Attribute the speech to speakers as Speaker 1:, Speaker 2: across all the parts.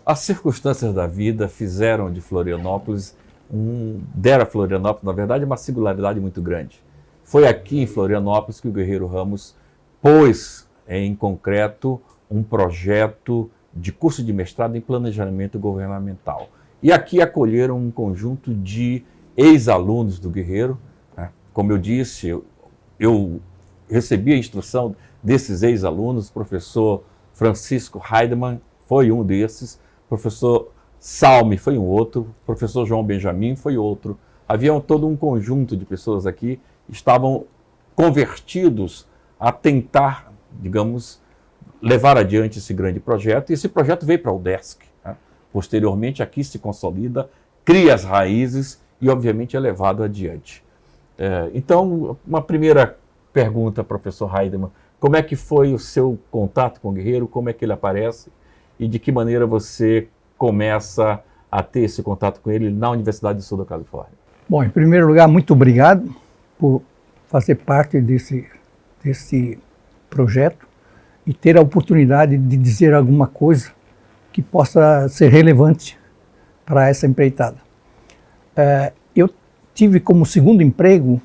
Speaker 1: As circunstâncias da vida fizeram de Florianópolis, deram a Florianópolis, na verdade, uma singularidade muito grande. Foi aqui em Florianópolis que o Guerreiro Ramos pôs em concreto um projeto de curso de mestrado em planejamento governamental. E aqui acolheram um conjunto de ex-alunos do Guerreiro. Né? Como eu disse, eu recebi a instrução desses ex-alunos, o professor Francisco Heidemann foi um desses, o professor Salme foi um outro, o professor João Benjamin foi outro. Havia todo um conjunto de pessoas aqui que estavam convertidos a tentar, digamos, levar adiante esse grande projeto. E esse projeto veio para a UDESC. Né? Posteriormente, aqui se consolida, cria as raízes e, obviamente, é levado adiante. Então, uma primeira pergunta, professor Heidemann, como é que foi o seu contato com o Guerreiro, como é que ele aparece e de que maneira você começa a ter esse contato com ele na Universidade do Sul da Califórnia?
Speaker 2: Bom, em primeiro lugar, muito obrigado por fazer parte desse projeto e ter a oportunidade de dizer alguma coisa que possa ser relevante para essa empreitada. Eu tive como segundo emprego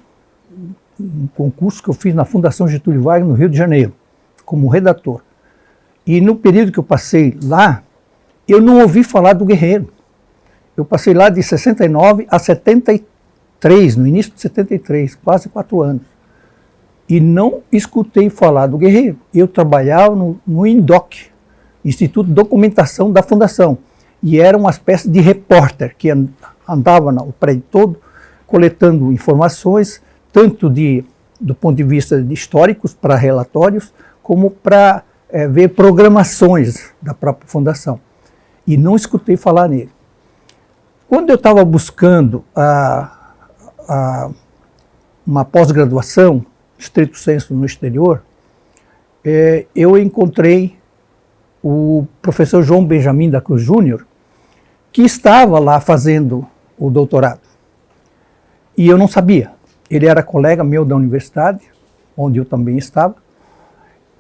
Speaker 2: um concurso que eu fiz na Fundação Getúlio Vargas, no Rio de Janeiro, como redator. E no período que eu passei lá, eu não ouvi falar do Guerreiro. Eu passei lá de 69 a 73, no início de 73, quase 4 anos. E não escutei falar do Guerreiro. Eu trabalhava no INDOC, Instituto de Documentação da Fundação, e era uma espécie de repórter que andava no prédio todo, coletando informações, tanto do ponto de vista de históricos para relatórios, como para ver programações da própria Fundação. E não escutei falar nele. Quando eu estava buscando uma pós-graduação, estrito sensu, no exterior, eu encontrei o professor João Benjamin da Cruz Júnior, que estava lá fazendo o doutorado. E eu não sabia. Ele era colega meu da universidade, onde eu também estava,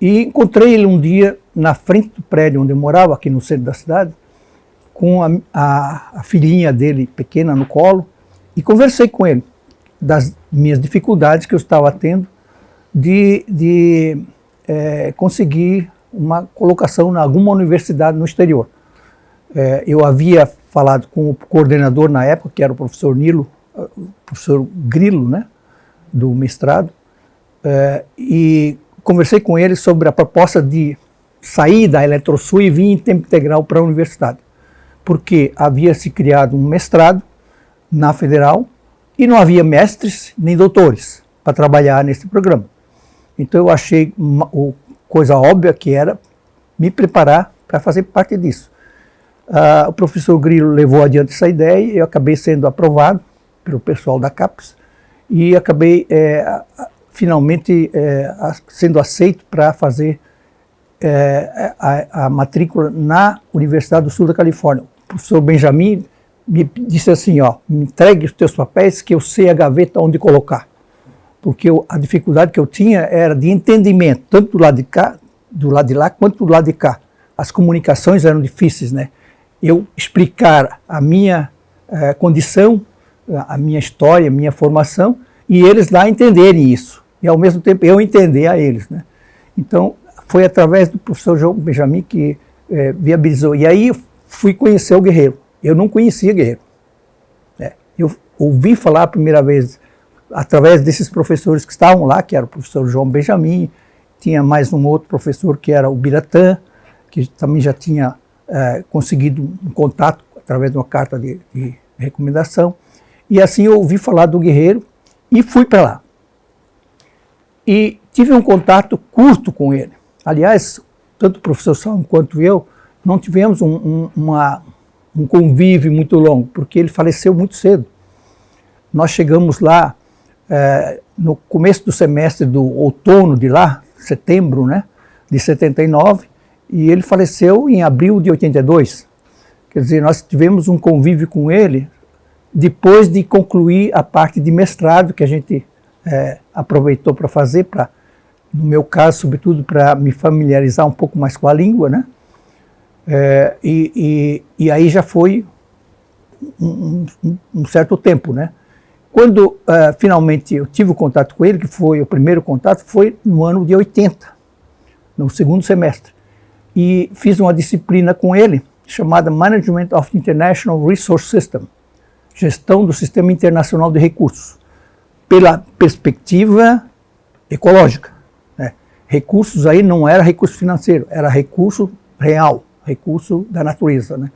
Speaker 2: e encontrei ele um dia na frente do prédio onde eu morava, aqui no centro da cidade, com a filhinha dele pequena no colo, e conversei com ele das minhas dificuldades que eu estava tendo de conseguir uma colocação em alguma universidade no exterior. Eu havia falado com o coordenador na época, que era o professor Nilo, o professor Grilo, né, do mestrado, e conversei com ele sobre a proposta de sair da Eletrosul e vir em tempo integral para a universidade, porque havia se criado um mestrado na Federal e não havia mestres nem doutores para trabalhar nesse programa. Então eu achei coisa óbvia que era me preparar para fazer parte disso. O professor Grilo levou adiante essa ideia e eu acabei sendo aprovado pelo pessoal da CAPES e acabei finalmente sendo aceito para fazer a matrícula na Universidade do Sul da Califórnia. O professor Benjamin me disse assim, me entregue os teus papéis que eu sei a gaveta onde colocar. Porque a dificuldade que eu tinha era de entendimento, tanto do lado de cá, do lado de lá, quanto do lado de cá. As comunicações eram difíceis, né? Eu explicar a minha condição, a minha história, a minha formação, e eles lá entenderem isso. E ao mesmo tempo eu entender a eles, né? Então, foi através do professor João Benjamin que viabilizou. E aí eu fui conhecer o Guerreiro. Eu não conhecia Guerreiro. Eu ouvi falar a primeira vez através desses professores que estavam lá, que era o professor João Benjamin, tinha mais um outro professor que era o Biratã, que também já tinha conseguido um contato através de uma carta de recomendação. E assim eu ouvi falar do Guerreiro e fui para lá. E tive um contato curto com ele. Aliás, tanto o professor Salmo quanto eu não tivemos um convívio muito longo, porque ele faleceu muito cedo. Nós chegamos lá no começo do semestre do outono de lá, setembro, né, de 79, e ele faleceu em abril de 82. Quer dizer, nós tivemos um convívio com ele depois de concluir a parte de mestrado que a gente aproveitou para fazer, no meu caso, sobretudo, para me familiarizar um pouco mais com a língua, né? E aí já foi um certo tempo, né? Quando finalmente eu tive o contato com ele, que foi o primeiro contato, foi no ano de 80, no segundo semestre. E fiz uma disciplina com ele, chamada Management of International Resource System, gestão do sistema internacional de recursos, pela perspectiva ecológica, né? Recursos aí não era recurso financeiro, era recurso real, recurso da natureza, né?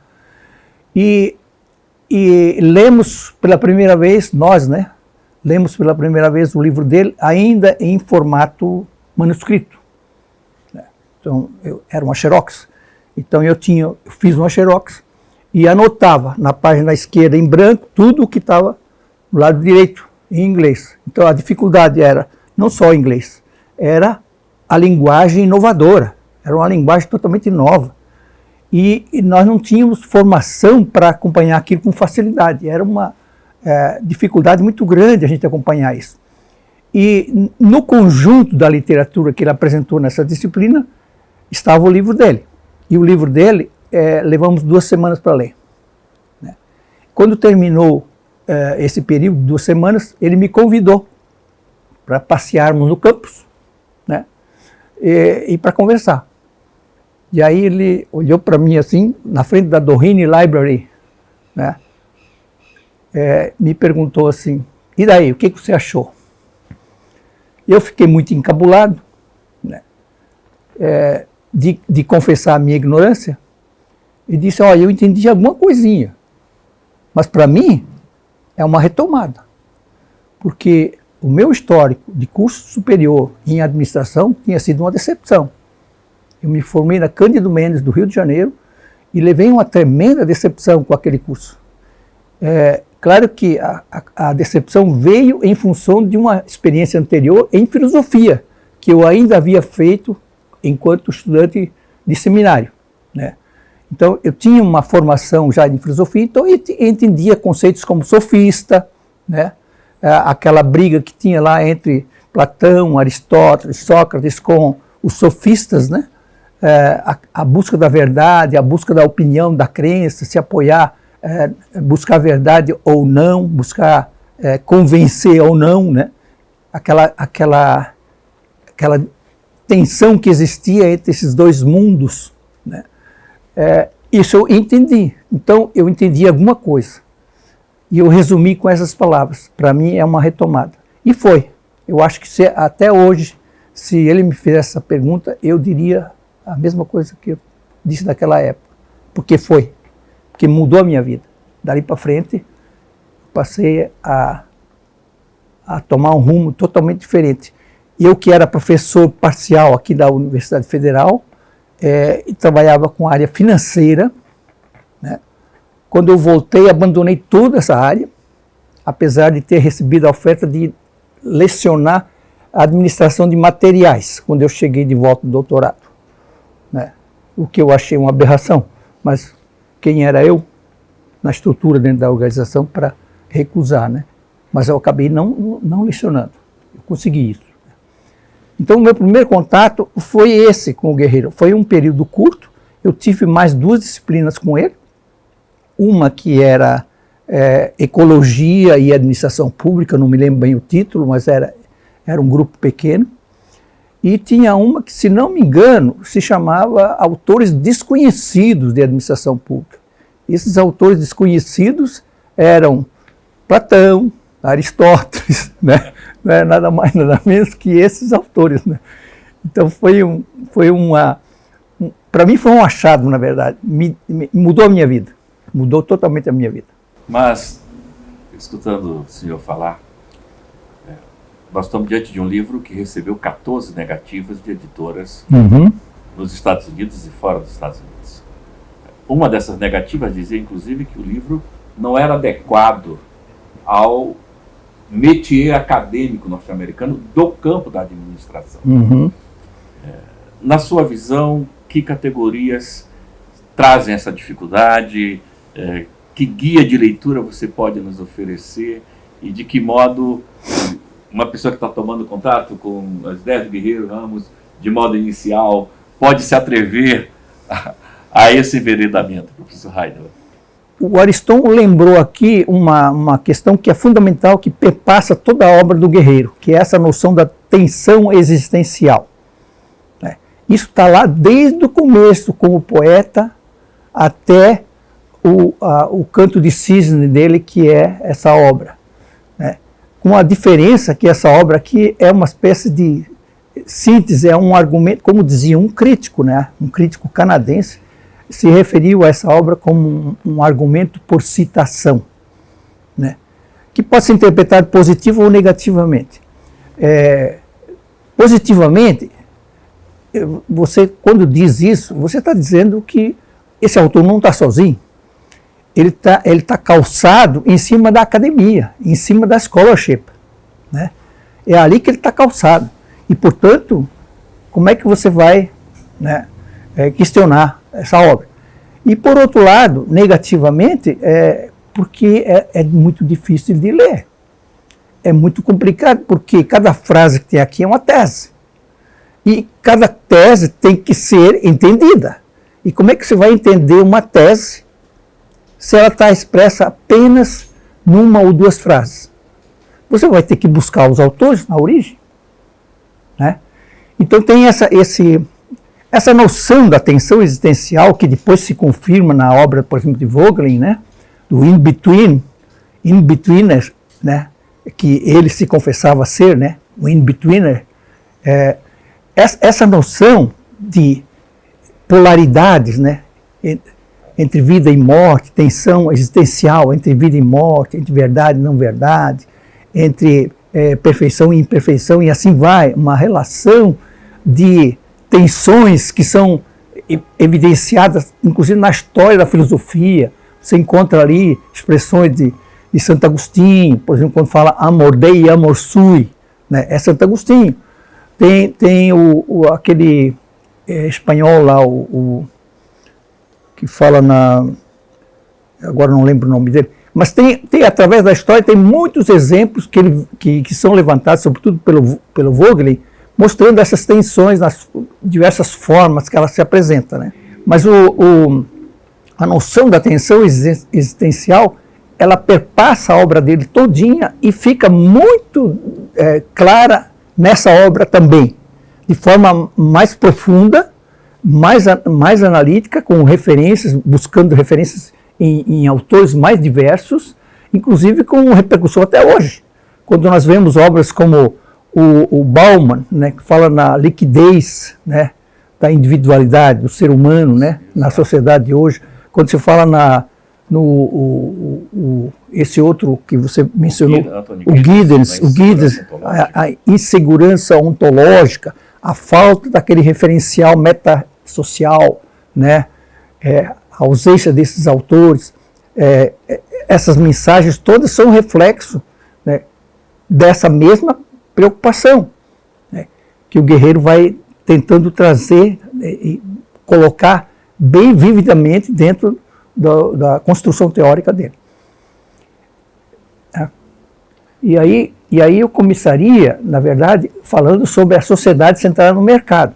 Speaker 2: E lemos pela primeira vez, nós, né? Lemos pela primeira vez o livro dele, ainda em formato manuscrito. Então, era uma xerox. Então, eu fiz uma xerox e anotava na página esquerda, em branco, tudo o que estava do lado direito, em inglês. Então, a dificuldade era não só inglês, era a linguagem inovadora. Era uma linguagem totalmente nova. E nós não tínhamos formação para acompanhar aquilo com facilidade. Era uma dificuldade muito grande a gente acompanhar isso. E no conjunto da literatura que ele apresentou nessa disciplina, estava o livro dele. E o livro dele, levamos 2 semanas para ler, né? Quando terminou esse período, 2 semanas, ele me convidou para passearmos no campus, né? E para conversar. E aí ele olhou para mim assim, na frente da Doheny Library, né? Me perguntou assim, e daí, o que você achou? Eu fiquei muito encabulado, né? De confessar a minha ignorância, e disse, olha, eu entendi alguma coisinha, mas para mim é uma retomada, porque o meu histórico de curso superior em administração tinha sido uma decepção. Eu me formei na Cândido Mendes, do Rio de Janeiro, e levei uma tremenda decepção com aquele curso. Claro que a decepção veio em função de uma experiência anterior em filosofia, que eu ainda havia feito enquanto estudante de seminário, né? Então, eu tinha uma formação já em filosofia, então eu entendia conceitos como sofista, né? Aquela briga que tinha lá entre Platão, Aristóteles, Sócrates com os sofistas, né? A busca da verdade, a busca da opinião, da crença, se apoiar, buscar a verdade ou não, buscar convencer ou não, né? Aquela tensão que existia entre esses dois mundos, né? Isso eu entendi. Então, eu entendi alguma coisa. E eu resumi com essas palavras. Para mim, é uma retomada. E foi. Eu acho que até hoje, se ele me fizesse essa pergunta, eu diria a mesma coisa que eu disse naquela época. Porque foi. Porque mudou a minha vida. Dali para frente, passei a tomar um rumo totalmente diferente. Eu que era professor parcial aqui da Universidade Federal, e trabalhava com a área financeira, né? Quando eu voltei, abandonei toda essa área, apesar de ter recebido a oferta de lecionar a administração de materiais, quando eu cheguei de volta do doutorado, né? O que eu achei uma aberração, mas quem era eu na estrutura dentro da organização para recusar, né? Mas eu acabei não lecionando, eu consegui isso. Então, o meu primeiro contato foi esse com o Guerreiro. Foi um período curto, eu tive mais 2 disciplinas com ele, uma que era Ecologia e Administração Pública, não me lembro bem o título, mas era um grupo pequeno, e tinha uma que, se não me engano, se chamava Autores Desconhecidos de Administração Pública. Esses autores desconhecidos eram Platão, Aristóteles, né? Não é nada mais, nada menos que esses autores, né? Então para mim foi um achado, na verdade, mudou a minha vida, mudou totalmente a minha vida.
Speaker 1: Mas, escutando o senhor falar, nós estamos diante de um livro que recebeu 14 negativas de editoras nos Estados Unidos e fora dos Estados Unidos. Uma dessas negativas dizia, inclusive, que o livro não era adequado ao métier acadêmico norte-americano do campo da administração. Na sua visão, que categorias trazem essa dificuldade? Que guia de leitura você pode nos oferecer e de que modo uma pessoa que está tomando contato com as ideias do Guerreiro Ramos, de modo inicial, pode se atrever a esse enveredamento, professor Heidler?
Speaker 2: O Ariston lembrou aqui uma questão que é fundamental, que perpassa toda a obra do Guerreiro, que é essa noção da tensão existencial. Isso está lá desde o começo, como poeta, até o Canto de Cisne dele, que é essa obra. Com a diferença que essa obra aqui é uma espécie de síntese, é um argumento, como dizia um crítico, um crítico canadense, se referiu a essa obra como um argumento por citação, que pode ser interpretado positivo ou negativamente. Positivamente, você, quando diz isso, você está dizendo que esse autor não está sozinho. Ele tá calçado em cima da academia, em cima da scholarship. É ali que ele está calçado. E, portanto, como é que você vai questionar essa obra? E, por outro lado, negativamente, porque é muito difícil de ler. É muito complicado, porque cada frase que tem aqui é uma tese. E cada tese tem que ser entendida. E como é que você vai entender uma tese se ela está expressa apenas numa ou duas frases? Você vai ter que buscar os autores na origem. Então tem essa noção da tensão existencial, que depois se confirma na obra, por exemplo, de Vogelin, do in-betweener, que ele se confessava ser, o in-betweener. Essa noção de polaridades, entre vida e morte, tensão existencial entre vida e morte, entre verdade e não verdade, entre perfeição e imperfeição, e assim vai, uma relação de tensões que são evidenciadas, inclusive na história da filosofia. Você encontra ali expressões de Santo Agostinho, por exemplo, quando fala amor dei e amor sui, é Santo Agostinho. Tem aquele espanhol lá, que fala agora não lembro o nome dele, mas tem através da história, tem muitos exemplos que são levantados, sobretudo pelo Vogelin, mostrando essas tensões nas diversas formas que ela se apresenta. Mas a noção da tensão existencial, ela perpassa a obra dele todinha e fica muito clara nessa obra também, de forma mais profunda, mais analítica, com referências, buscando referências em autores mais diversos, inclusive com repercussão até hoje. Quando nós vemos obras como o Bauman, que fala na liquidez da individualidade do ser humano na sociedade de hoje, quando se fala esse outro que você mencionou, o Giddens, a insegurança ontológica, a falta daquele referencial metasocial, a ausência desses autores, essas mensagens todas são reflexo dessa mesma preocupação que o Guerreiro vai tentando trazer e colocar bem vividamente dentro da construção teórica dele. E aí eu começaria, na verdade, falando sobre a sociedade centrada no mercado.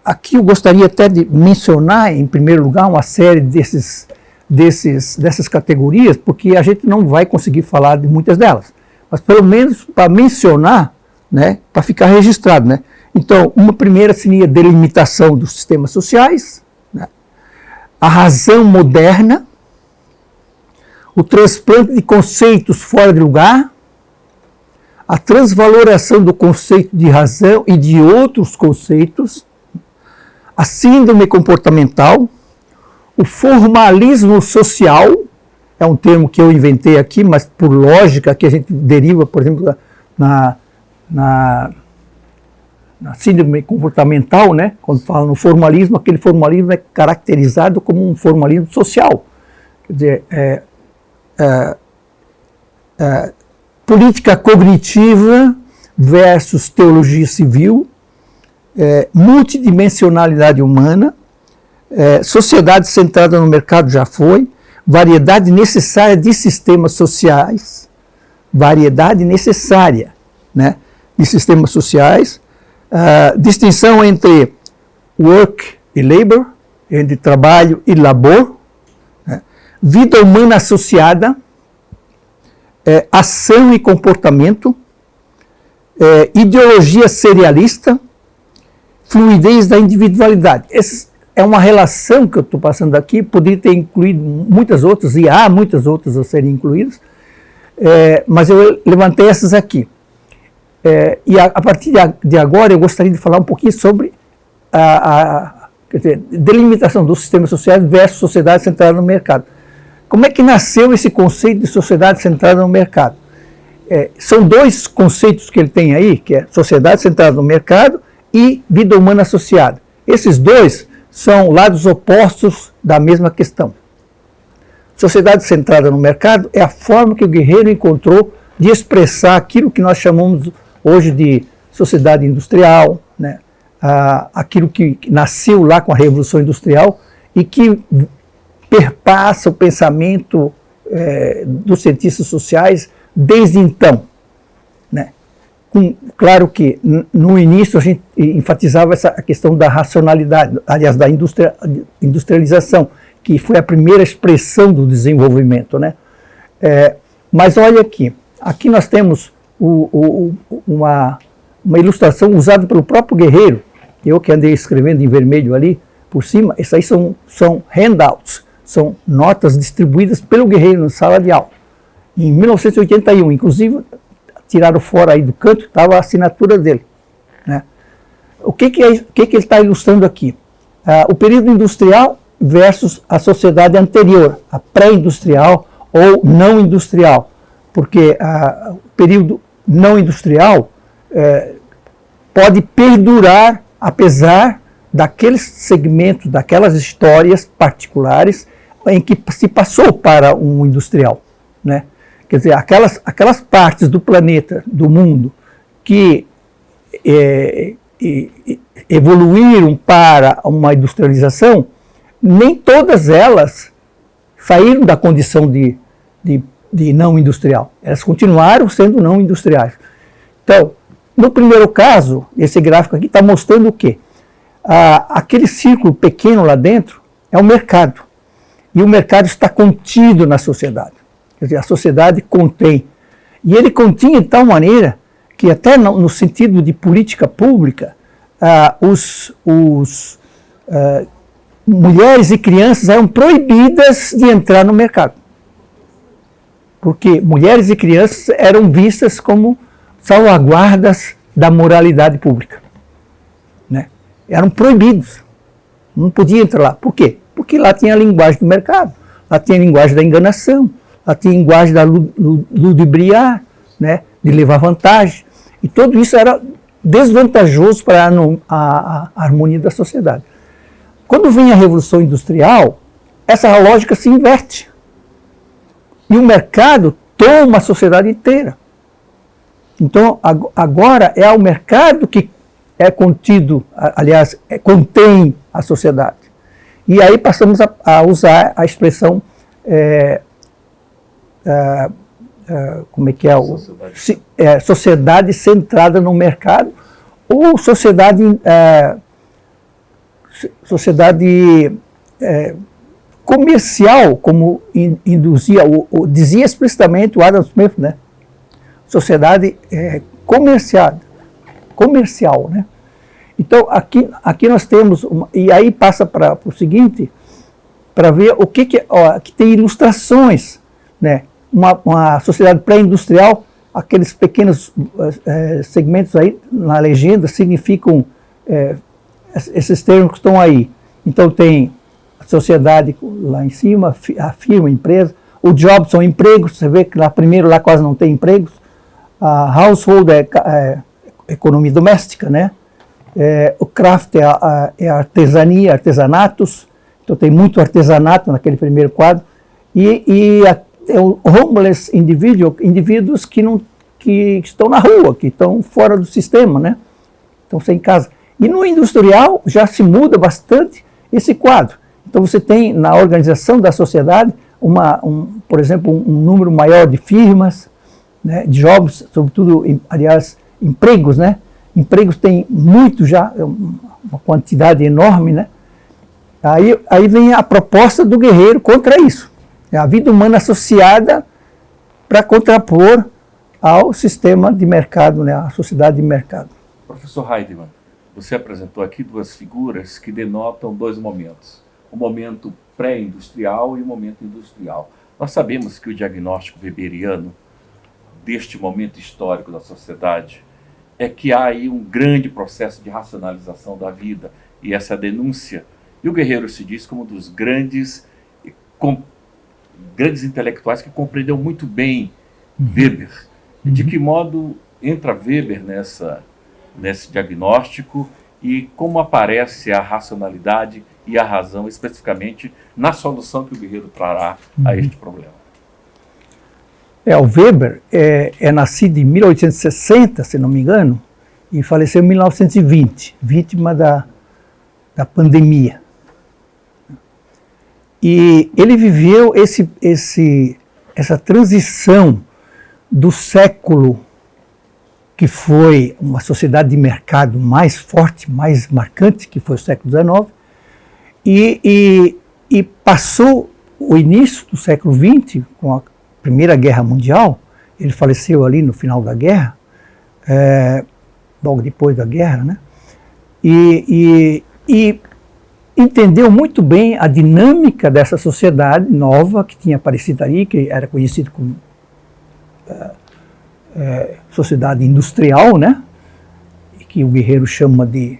Speaker 2: Aqui eu gostaria até de mencionar, em primeiro lugar, uma série dessas categorias, porque a gente não vai conseguir falar de muitas delas, mas pelo menos para mencionar, para ficar registrado. Então, uma primeira seria a delimitação dos sistemas sociais, a razão moderna, o transplante de conceitos fora de lugar, a transvaloração do conceito de razão e de outros conceitos, a síndrome comportamental, o formalismo social, é um termo que eu inventei aqui, mas por lógica que a gente deriva, por exemplo, na síndrome comportamental, quando fala no formalismo, aquele formalismo é caracterizado como um formalismo social. Quer dizer, política cognitiva versus teologia civil, multidimensionalidade humana, sociedade centrada no mercado já foi, variedade necessária de sistemas sociais, variedade necessária, né, de sistemas sociais, distinção entre work e labor, entre trabalho e labor, né, vida humana associada, ação e comportamento, ideologia serialista, fluidez da individualidade. Essa é uma relação que eu estou passando aqui, poderia ter incluído muitas outras, e há muitas outras a serem incluídas, mas eu levantei essas aqui. E a partir de agora eu gostaria de falar um pouquinho sobre quer dizer, delimitação dos sistemas sociais versus sociedade centrada no mercado. Como é que nasceu esse conceito de sociedade centrada no mercado? São dois conceitos que ele tem aí, que é sociedade centrada no mercado e vida humana associada. Esses dois são lados opostos da mesma questão. Sociedade centrada no mercado é a forma que o guerreiro encontrou de expressar aquilo que nós chamamos hoje de sociedade industrial, né? Aquilo que nasceu lá com a Revolução Industrial e que perpassa o pensamento dos cientistas sociais desde então, né? Claro que no início a gente enfatizava a questão da racionalidade, aliás, da industrialização, que foi a primeira expressão do desenvolvimento, né? Mas olha aqui nós temos uma ilustração usada pelo próprio Guerreiro, eu que andei escrevendo em vermelho ali por cima. Essas aí são handouts, são notas distribuídas pelo Guerreiro na sala de aula, em 1981, inclusive tiraram fora aí do canto, estava a assinatura dele, né? O que ele está ilustrando aqui? O período industrial versus a sociedade anterior, a pré-industrial ou não industrial, porque o período não industrial pode perdurar apesar daqueles segmentos, daquelas histórias particulares em que se passou para um industrial, né? Quer dizer, aquelas partes do planeta, do mundo, que evoluíram para uma industrialização, nem todas elas saíram da condição de não industrial. Elas continuaram sendo não industriais. Então, no primeiro caso, esse gráfico aqui está mostrando o quê? Aquele círculo pequeno lá dentro é o mercado. E o mercado está contido na sociedade. Quer dizer, a sociedade contém. E ele continha de tal maneira que até no sentido de política pública, mulheres e crianças eram proibidas de entrar no mercado. Porque mulheres e crianças eram vistas como salvaguardas da moralidade pública, né? Eram proibidos. Não podia entrar lá. Por quê? Porque lá tinha a linguagem do mercado, lá tinha a linguagem da enganação, lá tinha a linguagem da ludibriar, né? De levar vantagem. E tudo isso era desvantajoso para a harmonia da sociedade. Quando vem a Revolução Industrial, essa lógica se inverte. E o mercado toma a sociedade inteira. Então, agora é o mercado que é contido, aliás, contém a sociedade. E aí passamos a usar a expressão, como é que é? Sociedade centrada no mercado, ou sociedade comercial, como dizia explicitamente o Adam Smith, né? Sociedade comercial, né? Então, aqui nós temos, e aí passa para o seguinte, para ver o que tem ilustrações, né? Uma sociedade pré-industrial, aqueles pequenos segmentos aí na legenda significam esses termos que estão aí. Então tem a sociedade lá em cima, a firma, a empresa, o job são empregos, você vê que lá primeiro lá quase não tem empregos, a household é economia doméstica, né? O craft é artesania, artesanatos, então tem muito artesanato naquele primeiro quadro, e o homeless indivíduos que estão na rua, que estão fora do sistema, né? Estão sem casa. E no industrial já se muda bastante esse quadro. Então você tem na organização da sociedade por exemplo, um número maior de firmas, né, de jobs, sobretudo, aliás, empregos, né? Empregos tem muito já, uma quantidade enorme, né? Aí vem a proposta do Guerreiro contra isso. É a vida humana associada para contrapor ao sistema de mercado, né, à sociedade de mercado.
Speaker 1: Professor Heidemann, você apresentou aqui duas figuras que denotam dois momentos. O momento pré-industrial e o momento industrial. Nós sabemos que o diagnóstico weberiano deste momento histórico da sociedade é que há aí um grande processo de racionalização da vida, e essa denúncia. E o Guerreiro se diz como um dos grandes intelectuais que compreendeu muito bem Weber. De que modo entra Weber nesse diagnóstico e como aparece a racionalidade e a razão, especificamente na solução que o Guerreiro trará a este problema?
Speaker 2: O Weber é nascido em 1860, se não me engano, e faleceu em 1920, vítima da pandemia. E ele viveu essa transição do século que foi uma sociedade de mercado mais forte, mais marcante, que foi o século XIX, e passou o início do século XX, com a Primeira Guerra Mundial. Ele faleceu ali no final da guerra, logo depois da guerra, né? E entendeu muito bem a dinâmica dessa sociedade nova que tinha aparecido ali, que era conhecido como sociedade industrial, né? E que o Guerreiro chama de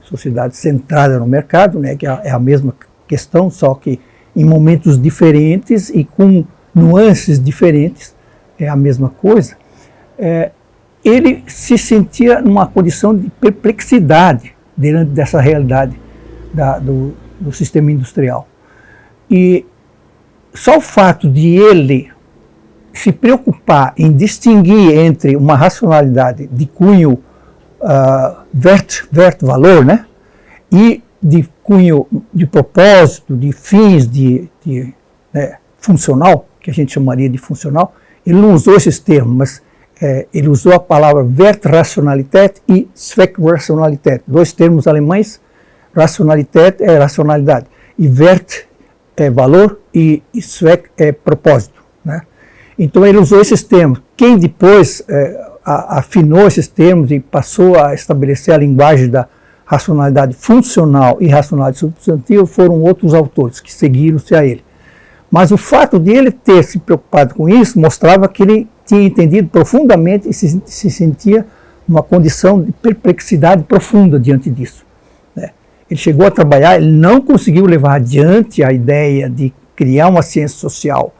Speaker 2: sociedade centrada no mercado, né? Que é a mesma questão, só que em momentos diferentes e com nuances diferentes, é a mesma coisa. Ele se sentia numa condição de perplexidade diante dessa realidade do sistema industrial. E só o fato de ele se preocupar em distinguir entre uma racionalidade de cunho valor, né, e de cunho de propósito, de fins né, funcional, que a gente chamaria de funcional, ele não usou esses termos, mas ele usou a palavra Wertrationalität e Zweckrationalität, dois termos alemães. Racionalität é racionalidade, e Wert é valor, e Zweck é propósito, né? Então ele usou esses termos. Quem depois afinou esses termos e passou a estabelecer a linguagem da racionalidade funcional e racionalidade substantiva foram outros autores que seguiram-se a ele. Mas o fato de ele ter se preocupado com isso mostrava que ele tinha entendido profundamente e se sentia numa condição de perplexidade profunda diante disso. Ele chegou a trabalhar, ele não conseguiu levar adiante a ideia de criar uma ciência social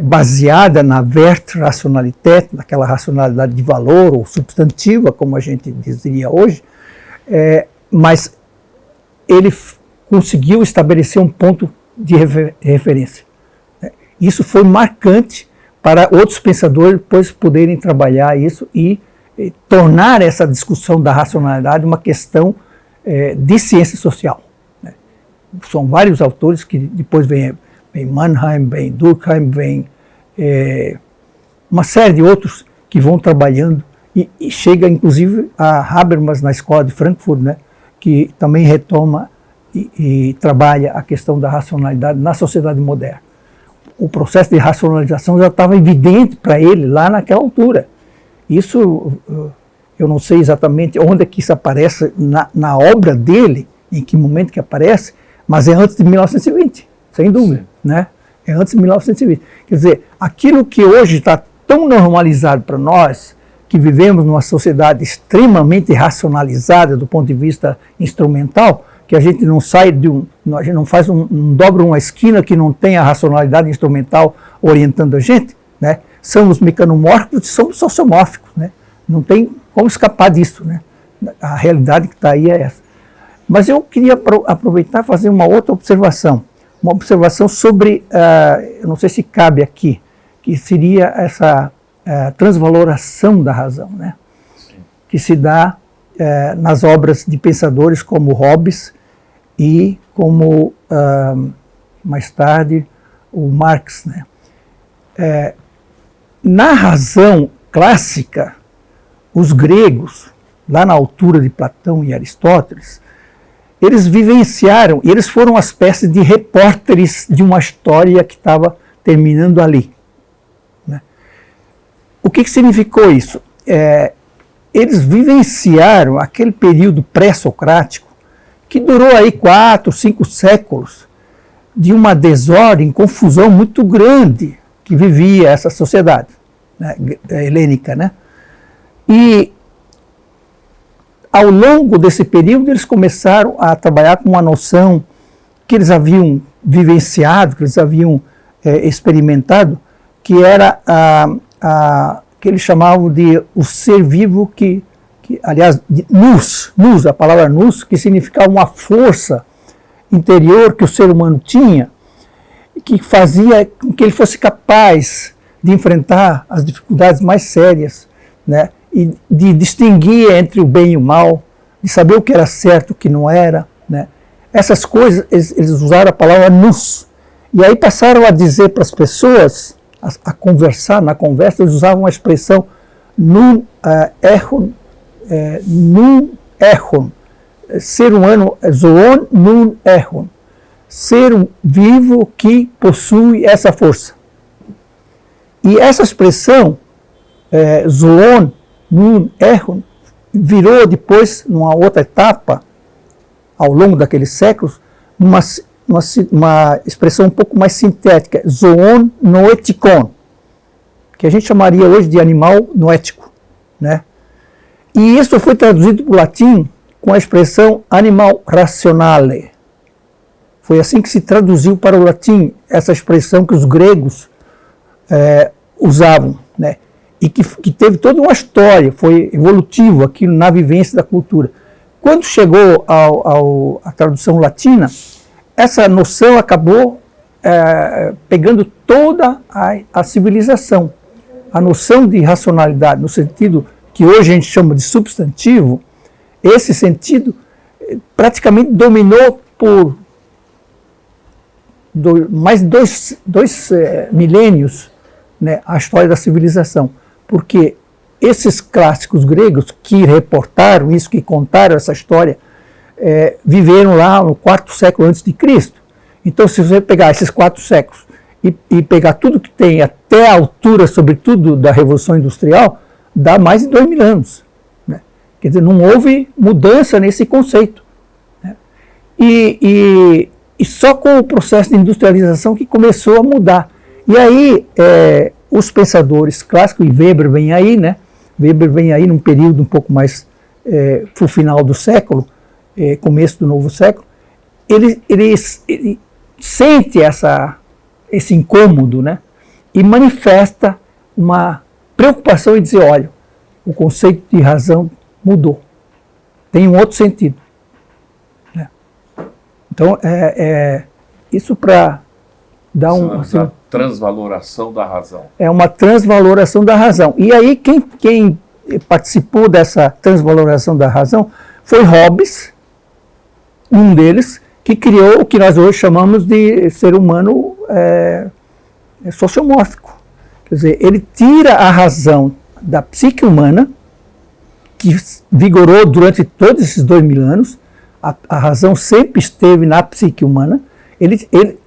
Speaker 2: baseada na Wertrationalität, naquela racionalidade de valor ou substantiva, como a gente diria hoje, mas ele conseguiu estabelecer um ponto de referência. Isso foi marcante para outros pensadores depois poderem trabalhar isso e tornar essa discussão da racionalidade uma questão de ciência social. Né? São vários autores que depois vem Mannheim, vem Durkheim, vem uma série de outros que vão trabalhando e chega inclusive a Habermas na escola de Frankfurt, né? Que também retoma e trabalha a questão da racionalidade na sociedade moderna. O processo de racionalização já estava evidente para ele lá naquela altura. Isso eu não sei exatamente onde é que isso aparece na obra dele, em que momento que aparece, mas é antes de 1920, sem dúvida, né? É antes de 1920. Quer dizer, aquilo que hoje está tão normalizado para nós, que vivemos numa sociedade extremamente racionalizada do ponto de vista instrumental, que a gente não sai a gente não dobra uma esquina que não tem a racionalidade instrumental orientando a gente, né? Somos mecanomórficos e somos sociomórficos, né? Não tem como escapar disso, né? A realidade que está aí é essa. Mas eu queria aproveitar e fazer uma outra observação. Uma observação sobre, eu não sei se cabe aqui, que seria essa transvaloração da razão, né? Que se dá nas obras de pensadores como Hobbes e como, mais tarde, o Marx, né? Na razão clássica, os gregos, lá na altura de Platão e Aristóteles, eles vivenciaram, e eles foram uma espécie de repórteres de uma história que estava terminando ali, né? O que significou isso? Eles vivenciaram aquele período pré-socrático que durou aí 4, 5 séculos de uma desordem, confusão muito grande que vivia essa sociedade, né, helênica, né? E ao longo desse período eles começaram a trabalhar com uma noção que eles haviam vivenciado, que eles haviam experimentado, que era que eles chamavam de o ser vivo que aliás, nous, a palavra nous, que significava uma força interior que o ser humano tinha, que fazia com que ele fosse capaz de enfrentar as dificuldades mais sérias, né? E de distinguir entre o bem e o mal, de saber o que era certo e o que não era, né? Essas coisas, eles usaram a palavra nous. E aí passaram a dizer para as pessoas, a conversar, na conversa, eles usavam a expressão nun echon, ser humano, zoon nun echon, ser vivo que possui essa força. E essa expressão, zoon nun echon, virou depois, numa outra etapa, ao longo daqueles séculos, uma expressão um pouco mais sintética, zoon noetikon, que a gente chamaria hoje de animal noético, né? E isso foi traduzido para o latim com a expressão animal rationale. Foi assim que se traduziu para o latim essa expressão que os gregos usavam, né? E que teve toda uma história, foi evolutivo aquilo na vivência da cultura. Quando chegou à tradução latina, essa noção acabou pegando toda a civilização. A noção de racionalidade, no sentido que hoje a gente chama de substantivo, esse sentido praticamente dominou por mais de dois milênios, né, a história da civilização. Porque esses clássicos gregos que reportaram isso, que contaram essa história, viveram lá no 4º século antes de Cristo. Então, se você pegar esses 4 séculos e pegar tudo que tem até a altura, sobretudo, da Revolução Industrial, dá mais de 2.000 anos. Né? Quer dizer, não houve mudança nesse conceito. Né? E só com o processo de industrialização que começou a mudar. E aí, os pensadores clássicos, e Weber vem aí, né? Weber vem aí num período um pouco mais para o final do século, começo do novo século, ele sente esse incômodo, né? E manifesta uma preocupação em dizer, olha, o conceito de razão mudou, tem um outro sentido. Né? Então, isso para dar
Speaker 1: a transvaloração da razão.
Speaker 2: É uma transvaloração da razão. E aí, quem participou dessa transvaloração da razão foi Hobbes, um deles, que criou o que nós hoje chamamos de ser humano sociomórfico. Quer dizer, ele tira a razão da psique humana, que vigorou durante todos esses 2.000 anos, a razão sempre esteve na psique humana, ele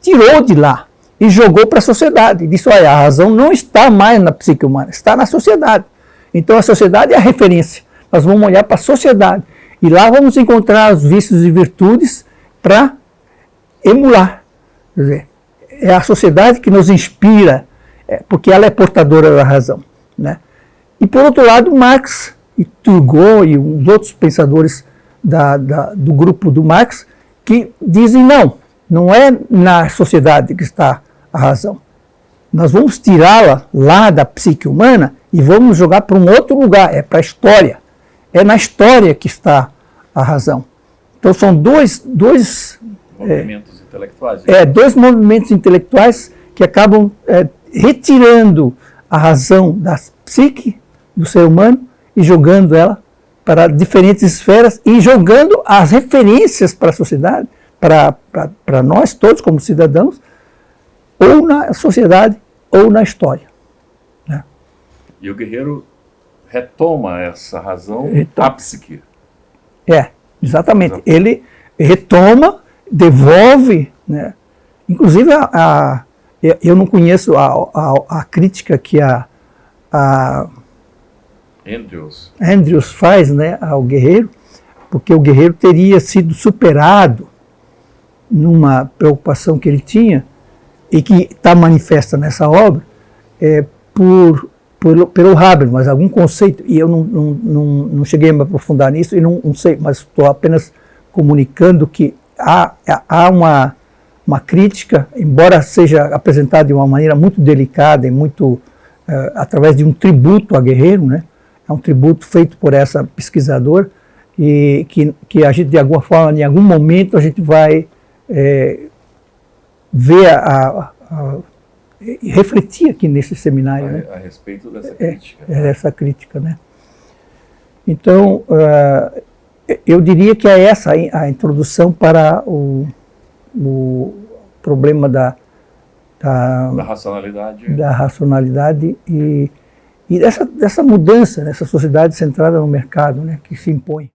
Speaker 2: tirou de lá e jogou para a sociedade. Disse, olha, a razão não está mais na psique humana, está na sociedade. Então a sociedade é a referência. Nós vamos olhar para a sociedade. E lá vamos encontrar os vícios e virtudes para emular. Quer dizer, é a sociedade que nos inspira, porque ela é portadora da razão. Né? E por outro lado, Marx e Turgot e os outros pensadores do grupo do Marx, que dizem não é na sociedade que está a razão. Nós vamos tirá-la lá da psique humana e vamos jogar para um outro lugar, para a história. É na história que está a razão. Então são dois
Speaker 1: movimentos intelectuais.
Speaker 2: Dois movimentos intelectuais que acabam retirando a razão da psique do ser humano e jogando ela para diferentes esferas e jogando as referências para a sociedade, para nós todos como cidadãos, ou na sociedade ou na história. Né?
Speaker 1: E o guerreiro retoma essa razão à psique.
Speaker 2: Exatamente. Ele retoma, devolve, né? Inclusive eu não conheço a crítica que a Andrews faz, né, ao guerreiro, porque o guerreiro teria sido superado numa preocupação que ele tinha e que está manifesta nessa obra pelo Habermas, mas algum conceito, e eu não cheguei a me aprofundar nisso e não sei, mas estou apenas comunicando que há uma crítica, embora seja apresentada de uma maneira muito delicada e muito através de um tributo a guerreiro, né? É um tributo feito por essa pesquisadora e que a gente, de alguma forma, em algum momento, a gente vai ver refletir aqui nesse seminário. Né?
Speaker 1: A respeito dessa crítica.
Speaker 2: Essa crítica, né? Então, eu diria que é essa a introdução para o problema da racionalidade e dessa mudança nessa sociedade centrada no mercado, né, que se impõe.